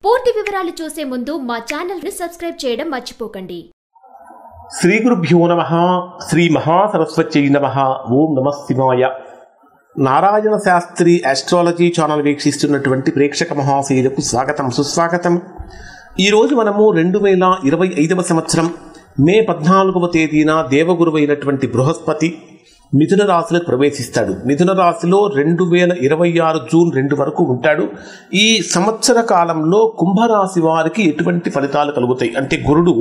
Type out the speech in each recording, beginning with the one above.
పూర్తి వివరాలు చూసే ముందు మా ఛానల్ ని సబ్స్క్రైబ్ చేయడం మర్చిపోకండి. శ్రీ గురుభ్యో నమః. శ్రీ మహాసరస్వత్యై నమః. ఓం నమః శివాయ. నారాయణ శాస్త్రి ఆస్ట్రాలజీ ఛానల్ వీక్షిస్తున్నటువంటి ప్రేక్షక మహాశయులకు స్వాగతం, సుస్వాగతం. ఈరోజు మనము 2025వ సంవత్సరం మే 14వ తేదీన దేవగురువైనటువంటి బృహస్పతి మిథున రాశిలో ప్రవేశిస్తాడు. మిథున రాశిలో 2026 జూన్ 2 వరకు ఉంటాడు. ఈ సంవత్సర కాలంలో కుంభరాశి వారికి ఎటువంటి ఫలితాలు కలుగుతాయి అంటే గురుడు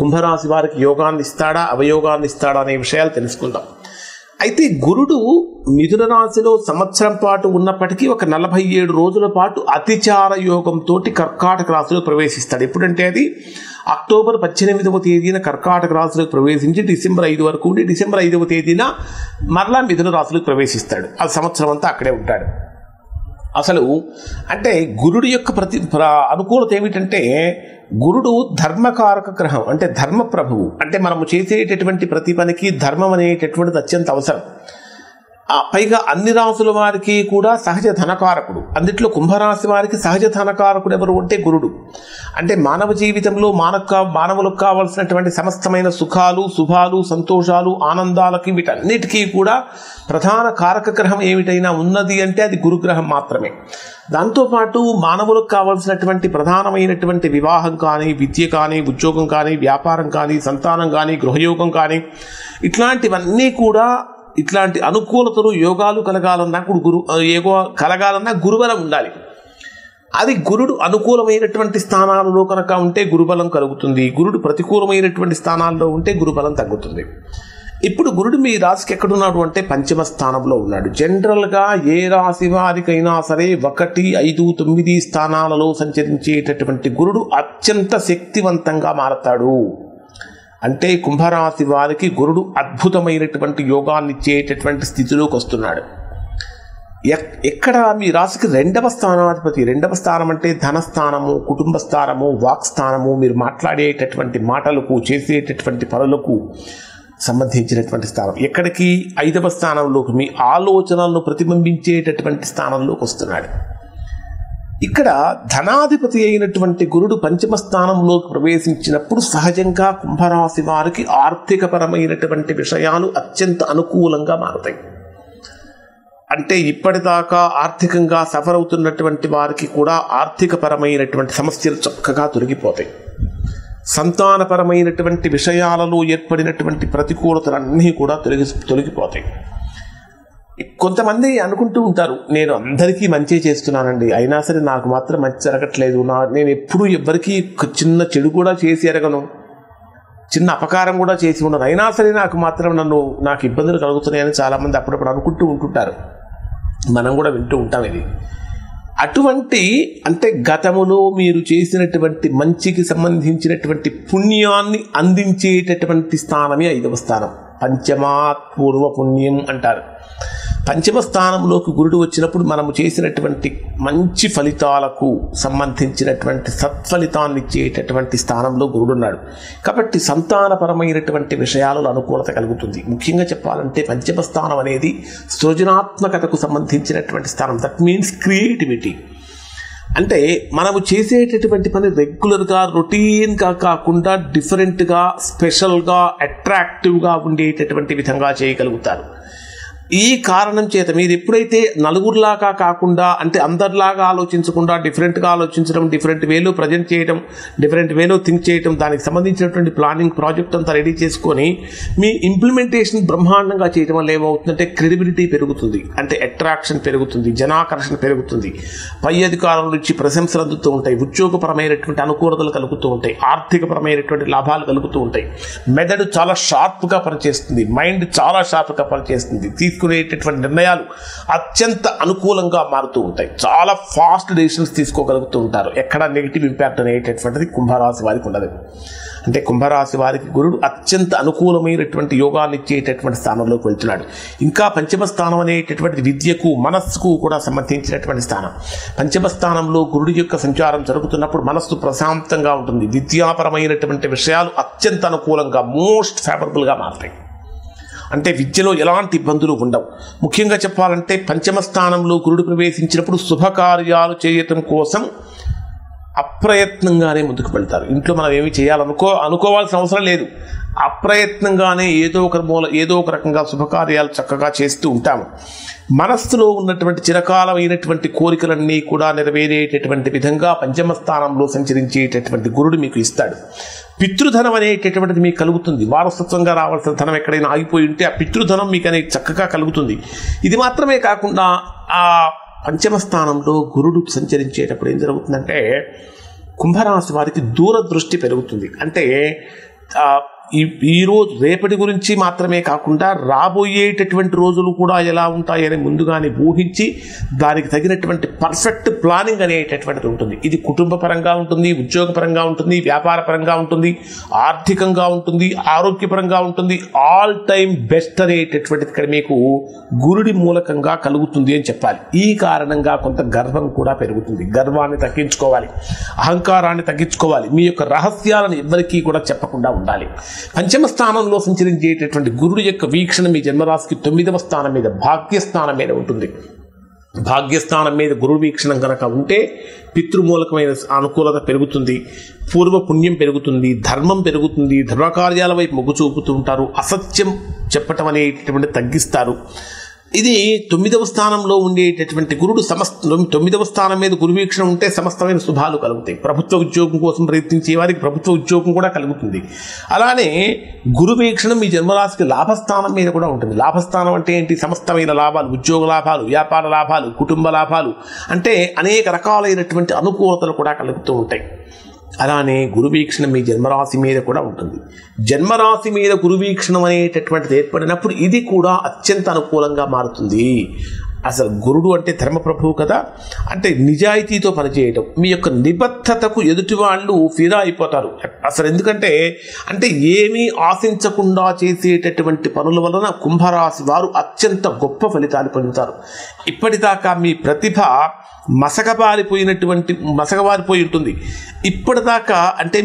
కుంభరాశి వారికి యోగాన్ని ఇస్తాడా అవయోగాన్ని ఇస్తాడా అనే విషయాలు తెలుసుకుందాం. అయితే గురుడు మిథున రాశిలో సంవత్సరం పాటు ఉన్నప్పటికీ ఒక 47 రోజుల పాటు అతిచార యోగంతో కర్కాటక రాశిలో ప్రవేశిస్తాడు. ఎప్పుడంటే అది అక్టోబర్ 18వ తేదీన కర్కాటక రాశిలోకి ప్రవేశించి డిసెంబర్ 5 వరకు ఉండి డిసెంబర్ 5వ తేదీన మరలా మిథున రాశిలోకి ప్రవేశిస్తాడు. ఆ సంవత్సరం అంతా అక్కడే ఉంటాడు. అసలు అంటే గురుడు యొక్క అనుకూలత ఏమిటంటే గురుడు ధర్మకారక గ్రహం, అంటే ధర్మ ప్రభువు. అంటే మనము చేసేటటువంటి ప్రతి పనికి ధర్మం అనేటటువంటిది అత్యంత అవసరం. పైగా అన్ని రాశుల వారికి కూడా సహజ ధనకారకుడు. అందుట్లో కుంభరాశి వారికి సహజ ధనకారకుడు ఎవరు అంటే గురుడు. అంటే మానవ జీవితంలో మానవులకు కావలసినటువంటి సమస్తమైన సుఖాలు, శుభాలు, సంతోషాలు, ఆనందాలకి వీటన్నిటికీ కూడా ప్రధాన కారక గ్రహం ఏమిటైనా ఉన్నది అంటే అది గురుగ్రహం మాత్రమే. దాంతోపాటు మానవులకు కావలసినటువంటి ప్రధానమైనటువంటి వివాహం కానీ, విద్య కానీ, ఉద్యోగం కానీ, వ్యాపారం కానీ, సంతానం కానీ, గృహయోగం కానీ ఇట్లాంటివన్నీ కూడా ఇట్లాంటి అనుకూలతలు యోగాలు కలగాలన్నా కలగాలన్నా గురుబలం ఉండాలి. అది గురుడు అనుకూలమైనటువంటి స్థానాలలో కనుక ఉంటే గురుబలం కలుగుతుంది. గురుడు ప్రతికూలమైనటువంటి స్థానాల్లో ఉంటే గురుబలం తగ్గుతుంది. ఇప్పుడు గురుడు మీ రాశికి ఎక్కడున్నాడు అంటే పంచమ స్థానంలో ఉన్నాడు. జనరల్గా ఏ రాశి వారికైనా సరే 1, 5, 9 స్థానాలలో సంచరించేటటువంటి గురుడు అత్యంత శక్తివంతంగా మారతాడు. అంటే కుంభరాశి వారికి గురుడు అద్భుతమైనటువంటి యోగాన్ని ఇచ్చేటటువంటి స్థితిలోకి వస్తున్నాడు. ఎక్కడ మీ రాశికి 2వ స్థానాధిపతి, 2వ స్థానం అంటే ధనస్థానము, కుటుంబ స్థానము, వాక్స్థానము, మీరు మాట్లాడేటటువంటి మాటలకు, చేసేటటువంటి పనులకు సంబంధించినటువంటి స్థానం. ఎక్కడికి 5వ స్థానంలోకి, మీ ఆలోచనలను ప్రతిబింబించేటటువంటి స్థానంలోకి వస్తున్నాడు. ఇక్కడ ధనాధిపతి అయినటువంటి గురుడు పంచమ స్థానంలోకి ప్రవేశించినప్పుడు సహజంగా కుంభరాశి వారికి ఆర్థికపరమైనటువంటి విషయాలు అత్యంత అనుకూలంగా మారుతాయి. అంటే ఇప్పటిదాకా ఆర్థికంగా సఫర్ అవుతున్నటువంటి వారికి కూడా ఆర్థికపరమైనటువంటి సమస్యలు చక్కగా తొలగిపోతాయి. సంతానపరమైనటువంటి విషయాలలో ఏర్పడినటువంటి ప్రతికూలతలన్నీ కూడా తొలగిపోతాయి. కొంతమంది అనుకుంటూ ఉంటారు, నేను అందరికీ మంచి చేస్తున్నానండి, అయినా సరే నాకు మాత్రం మంచి జరగట్లేదు, నేను ఎప్పుడు ఎవరికి చిన్న చెడు కూడా చేసి ఎరగను, చిన్న అపకారం కూడా చేసి ఉండను, అయినా సరే నాకు ఇబ్బందులు కలుగుతున్నాయని చాలామంది అప్పుడప్పుడు అనుకుంటూ ఉంటుంటారు. మనం కూడా వింటూ ఉంటాం ఇది. అటువంటి అంటే గతములో మీరు చేసినటువంటి మంచికి సంబంధించినటువంటి పుణ్యాన్ని అందించేటటువంటి స్థానమే 5వ స్థానం. పంచమాత్ పూర్వ పుణ్యం అంటారు. పంచమ స్థానంలోకి గురుడు వచ్చినప్పుడు మనము చేసినటువంటి మంచి ఫలితాలకు సంబంధించినటువంటి సత్ఫలితాన్ని ఇచ్చేటటువంటి స్థానంలో గురుడు ఉన్నాడు. కాబట్టి సంతానపరమైనటువంటి విషయాలలో అనుకూలత కలుగుతుంది. ముఖ్యంగా చెప్పాలంటే పంచమ స్థానం అనేది సృజనాత్మకతకు సంబంధించినటువంటి స్థానం. That means creativity. అంటే మనము చేసేటటువంటి పని రెగ్యులర్గా, రొటీన్గా కాకుండా డిఫరెంట్గా, స్పెషల్గా, అట్రాక్టివ్గా ఉండేటటువంటి విధంగా చేయగలుగుతారు. ఈ కారణం చేత మీరు ఎప్పుడైతే నలుగురిలాగా కాకుండా, అంటే అందరిలాగా ఆలోచించకుండా డిఫరెంట్గా ఆలోచించడం, డిఫరెంట్ వేలో ప్రజెంట్ చేయడం, డిఫరెంట్ వేలో థింక్ చేయడం, దానికి సంబంధించినటువంటి ప్లానింగ్ ప్రాజెక్ట్ అంతా రెడీ చేసుకొని మీ ఇంప్లిమెంటేషన్ బ్రహ్మాండంగా చేయడం వల్ల ఏమవుతుందంటే క్రెడిబిలిటీ పెరుగుతుంది, అంటే అట్రాక్షన్ పెరుగుతుంది, జనాకర్షణ పెరుగుతుంది, పై అధికారుల నుంచి ప్రశంసలు అందుతూ ఉంటాయి, ఉద్యోగపరమైనటువంటి అనుకూలతలు కలుగుతూ ఉంటాయి, ఆర్థికపరమైనటువంటి లాభాలు కలుగుతూ ఉంటాయి, మెదడు చాలా షార్ప్గా పనిచేస్తుంది, మైండ్ చాలా షార్ప్గా పనిచేస్తుంది, తీసుకునేటటువంటి నిర్ణయాలు అత్యంత అనుకూలంగా మారుతూ ఉంటాయి, చాలా ఫాస్ట్ డెసిషన్స్ తీసుకోగలుగుతూ ఉంటారు. ఎక్కడ నెగిటివ్ ఇంపాక్ట్ అనేటటువంటిది కుంభరాశి వారికి ఉండదు. అంటే కుంభరాశి వారికి గురుడు అత్యంత అనుకూలమైనటువంటి యోగాన్ని ఇచ్చేటటువంటి స్థానంలోకి వెళ్తున్నాడు. ఇంకా పంచమ స్థానం అనేటటువంటి విద్యకు, మనస్సుకు కూడా సంబంధించినటువంటి స్థానం. పంచమ స్థానంలో గురుడు యొక్క సంచారం జరుగుతున్నప్పుడు మనస్సు ప్రశాంతంగా ఉంటుంది. విద్యాపరమైనటువంటి విషయాలు అత్యంత అనుకూలంగా, మోస్ట్ ఫేవరబుల్గా మారుతాయి. అంటే విద్యలో ఎలాంటి ఇబ్బందులు ఉండవు. ముఖ్యంగా చెప్పాలంటే పంచమ స్థానంలో గురుడు ప్రవేశించినప్పుడు శుభకార్యాలు చేయటం కోసం అప్రయత్నంగానే ముందుకు వెళ్తారు. ఇంట్లో మనం ఏమి అనుకోవాల్సిన అవసరం లేదు. అప్రయత్నంగానే ఏదో ఒక రకంగా శుభకార్యాలు చక్కగా చేస్తూ ఉంటాము. మనస్సులో ఉన్నటువంటి చిరకాలమైనటువంటి కోరికలన్నీ కూడా నెరవేరేటటువంటి విధంగా పంచమ స్థానంలో సంచరించేటటువంటి గురుడు మీకు ఇస్తాడు. పితృధనం అనేటటువంటిది మీకు కలుగుతుంది. వారసత్వంగా రావాల్సిన ధనం ఎక్కడైనా ఆగిపోయి ఉంటే ఆ పితృధనం మీకు అనేది చక్కగా కలుగుతుంది. ఇది మాత్రమే కాకుండా ఆ పంచమ స్థానంలో గురుడు సంచరించేటప్పుడు ఏం జరుగుతుందంటే కుంభరాశి వారికి దూరదృష్టి పెరుగుతుంది. అంటే ఈరోజు రేపటి గురించి మాత్రమే కాకుండా రాబోయేటటువంటి రోజులు కూడా ఎలా ఉంటాయని ముందుగానే ఊహించి దానికి తగినటువంటి పర్ఫెక్ట్ ప్లానింగ్ అనేటటువంటిది ఉంటుంది. ఇది కుటుంబ పరంగా ఉంటుంది, ఉద్యోగపరంగా ఉంటుంది, వ్యాపార పరంగా ఉంటుంది, ఆర్థికంగా ఉంటుంది, ఆరోగ్యపరంగా ఉంటుంది. ఆల్ టైమ్ బెస్ట్ అనేటటువంటిది ఇక్కడ మీకు గురుడి మూలకంగా కలుగుతుంది అని చెప్పాలి. ఈ కారణంగా కొంత గర్వం కూడా పెరుగుతుంది. గర్వాన్ని తగ్గించుకోవాలి, అహంకారాన్ని తగ్గించుకోవాలి, మీ యొక్క రహస్యాలను ఎవరికీ కూడా చెప్పకుండా ఉండాలి. పంచమ స్థానంలో సంచరించేటటువంటి గురుడు యొక్క వీక్షణ మీ జన్మరాశికి 9వ స్థానం మీద, భాగ్యస్థానం మీద ఉంటుంది. భాగ్యస్థానం మీద గురుడు వీక్షణం కనుక ఉంటే పితృమూలకమైన అనుకూలత పెరుగుతుంది, పూర్వ పుణ్యం పెరుగుతుంది, ధర్మం పెరుగుతుంది, ధర్మకార్యాల వైపు మొగ్గు చూపుతూ ఉంటారు, అసత్యం చెప్పటం అనేటటువంటి తగ్గిస్తారు. ఇది 9వ స్థానంలో ఉండేటటువంటి గురుడు 9వ స్థానం మీద గురు వీక్షణ ఉంటే సమస్తమైన శుభాలు కలుగుతాయి. ప్రభుత్వ ఉద్యోగం కోసం ప్రయత్నించే వారికి ప్రభుత్వ ఉద్యోగం కూడా కలుగుతుంది. అలానే గురు వీక్షణ మీ జన్మరాశికి లాభస్థానం మీద కూడా ఉంటుంది. లాభస్థానం అంటే ఏంటి? సమస్తమైన లాభాలు, ఉద్యోగ లాభాలు, వ్యాపార లాభాలు, కుటుంబ లాభాలు, అంటే అనేక రకాలైనటువంటి అనుకూలతలు కూడా కలుగుతూ ఉంటాయి. అలానే గురువీక్షణ మీ జన్మరాశి మీద కూడా ఉంటుంది. జన్మరాశి మీద గురువీక్షణం అనేటటువంటిది ఏర్పడినప్పుడు ఇది కూడా అత్యంత అనుకూలంగా మారుతుంది. అసలు గురుడు అంటే ధర్మప్రభువు కదా, అంటే నిజాయితీతో పనిచేయటం, మీ యొక్క నిబద్ధతకు ఎదుటి వాళ్ళు ఫిదా అయిపోతారు అసలు. ఎందుకంటే ఏమీ ఆశించకుండా చేసేటటువంటి పనుల వలన కుంభరాశి వారు అత్యంత గొప్ప ఫలితాలు పొందుతారు. ఇప్పటిదాకా మీ ప్రతిభ మసకబారిపోయి ఉంటుంది. ఇప్పటిదాకా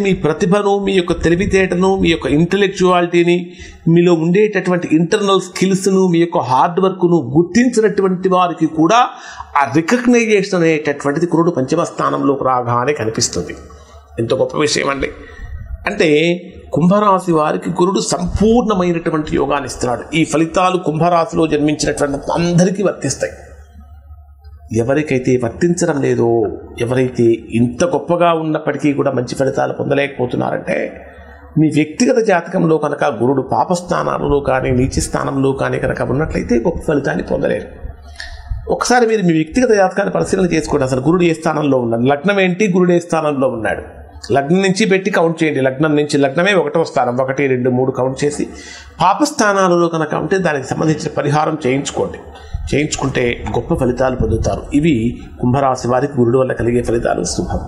మీ ప్రతిభను, మీ యొక్క తెలివితేటను, మీ యొక్క ఇంటెలెక్చువాలిటీని, మీలో ఉండేటటువంటి ఇంటర్నల్ స్కిల్స్ను, మీ యొక్క హార్డ్ వర్క్ను గుర్తించినటువంటి వారికి కూడా ఆ రికగ్నైజేషన్ అనేటటువంటిది గురుడు పంచమ స్థానంలోకి రాగానే కనిపిస్తుంది. ఎంత గొప్ప విషయం అంటే కుంభరాశి వారికి గురుడు సంపూర్ణమైనటువంటి యోగాన్ని ఇస్తున్నాడు. ఈ ఫలితాలు కుంభరాశిలో జన్మించినటువంటి అందరికీ వర్తిస్తాయి. ఎవరికైతే వర్తించడం లేదో, ఎవరైతే ఇంత గొప్పగా ఉన్నప్పటికీ కూడా మంచి ఫలితాలు పొందలేకపోతున్నారంటే మీ వ్యక్తిగత జాతకంలో కనుక గురుడు పాపస్థానాలలో కానీ నీచ స్థానంలో కానీ కనుక ఉన్నట్లయితే గొప్ప ఫలితాన్ని పొందలేరు. ఒకసారి మీరు మీ వ్యక్తిగత జాతకాన్ని పరిశీలన చేసుకోండి. అసలు గురుడు ఏ స్థానంలో ఉన్నాడు, లగ్నం ఏంటి, గురుడు ఏ స్థానంలో ఉన్నాడు, లగ్నం నుంచి పెట్టి కౌంట్ చేయండి. లగ్నమే 1వ స్థానం, 1, 2, 3 కౌంట్ చేసి పాపస్థానాలలో కనుక ఉంటే దానికి సంబంధించిన పరిహారం చేయించుకుంటే గొప్ప ఫలితాలు పొందుతారు. ఇవి కుంభరాశి వారికి గురుడు వల్ల కలిగే ఫలితాలు. శుభం.